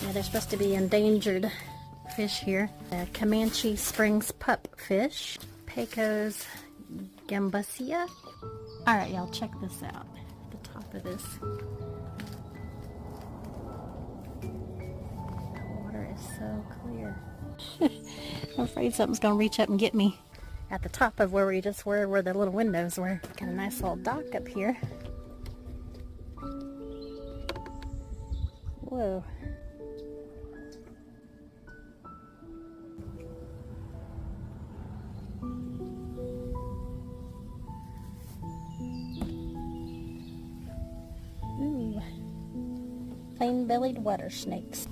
Yeah, they're supposed to be endangered fish here. Comanche Springs pup fish. Pecos gambusia. Alright, y'all, check this out. At the top of this. The water is so clear. I'm afraid something's gonna reach up and get me. At the top of where we just were, where the little windows were. Got a nice little dock up here. Whoa. Ooh. Plain-bellied water snakes.